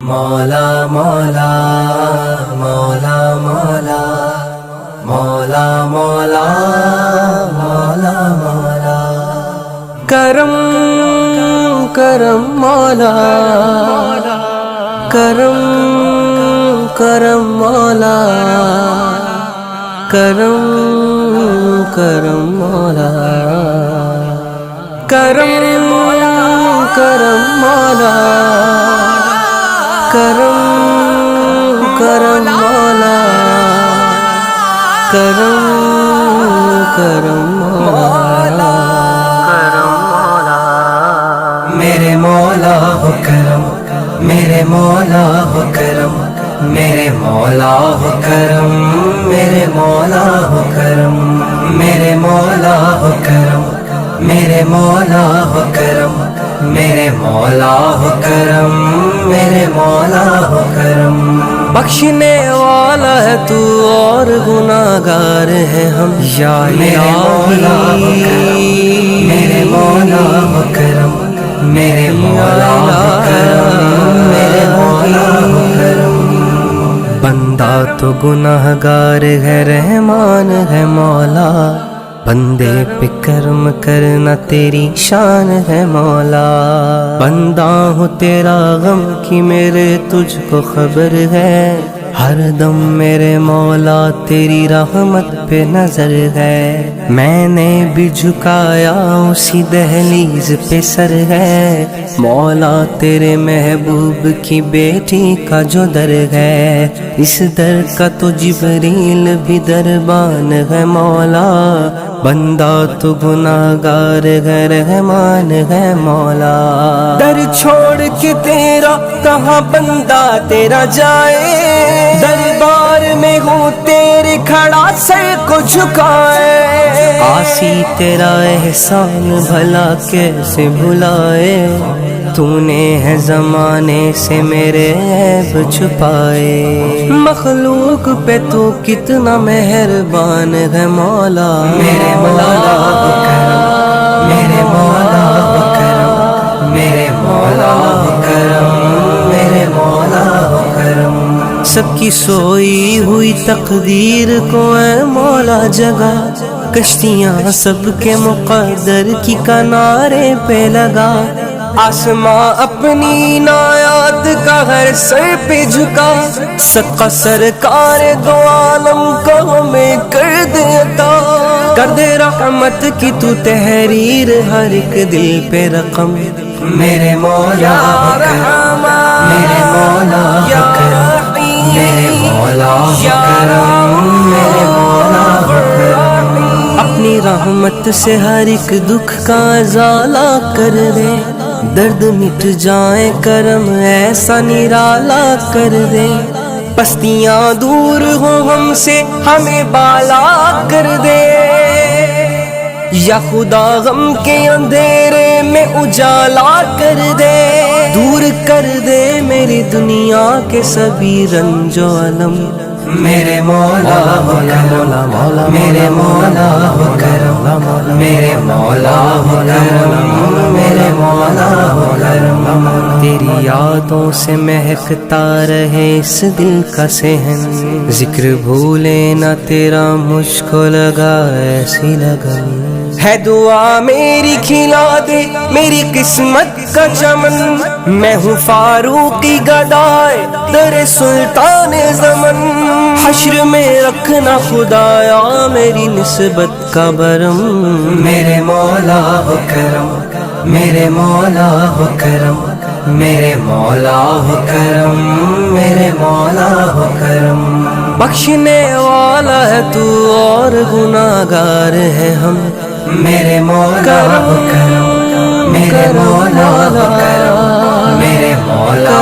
مولا مولا مولا مولا مولا مولا مولا مولا کرم کرم مولا کرم کرم مولا کرم کرم مولا کرم کرم مولا کرم کرم مولا کرم کرم مولا کرم مولا میرے مولا ہو کرم میرے مولا ہو کرم میرے مولا ہو کرم میرے مولا ہو کرم میرے مولا ہو کرم میرے مولا ہو کرم میرے مولا ہو کرم میرے مولا ہو کرم بخشنے والا ہے تو اور گناہگار ہیں ہم یا میرے مولا ہو کرم میرے مولا ہو کرم میرے مولا ہو کرم میرے مولا ہو کرم بندہ تو گناہگار ہے رحمان ہے مولا بندے پہ کرم کرنا تیری شان ہے مولا بندہ ہوں تیرا غم کی میرے تجھ کو خبر ہے ہر دم میرے مولا تیری رحمت پہ نظر ہے میں نے بھی جھکایا اسی دہلیز پہ سر ہے مولا تیرے محبوب کی بیٹی کا جو در ہے اس در کا تو جبریل بھی دربان ہے مولا بندہ تو گناہگار ہے رحمان ہے مولا در چھوڑ کے تیرا کہاں بندہ تیرا جائے دربار میں ہوں تیرے کھڑا سر کو جھکائے آسی تیرا احسان بھلا کیسے بھلائے تو نے ہے زمانے سے میرے عیب چھپائے مخلوق پہ تو کتنا مہربان ہے مولا میرے مولا ہو کرم میرے مولا ہو کرم میرے مولا ہو کرم میرے مولا ہو کرم سب کی سوئی ہوئی تقدیر کو اے مولا جگا کشتیاں سب کے مقدر کی کنارے پہ لگا آسماں اپنی عنایات کا ہر سر پہ جھکا صدقہ سرکار دو عالم کو ہمیں کر دے عطا کر دے رحمت کی تو تحریر ہر ایک دل پہ رقم میرے مولا ہو کرم میرے مولا ہو کرم میرے مولا ہو کرم میرے مولا ہو کرم اپنی رحمت سے ہر ایک دکھ کا ازالہ کر دے درد مٹ جائیں کرم ایسا نرالا کر دے پستیاں دور ہو ہم سے ہمیں بالا کر دے یا خدا غم کے اندھیرے میں اجالا کر دے دور کر دے میری دنیا کے سبھی رنج و علم میرے مولا ہو کرم میرے مولا ہو کرم میرے مولا ہو کرم میرے مولا ہو کرم تیری یادوں سے مہکتا رہے اس دل کا صحن ذکر بھولے نہ تیرا مجھ کو لگا ایسی لگن ہے دعا میری کھلا دے میری قسمت کا چمن میں ہوں فاروقی گدائے در سلطان زمن حشر میں رکھنا خدایا میری نسبت کا برم میرے مولا ہو کرم میرے مولا ہو کرم میرے مولا ہو کرم میرے مولا ہو کرم بخشنے والا ہے تو اور گناہگار ہے ہم میرے مولا ہو کرم میرے مولا ہو کرم میرے مولا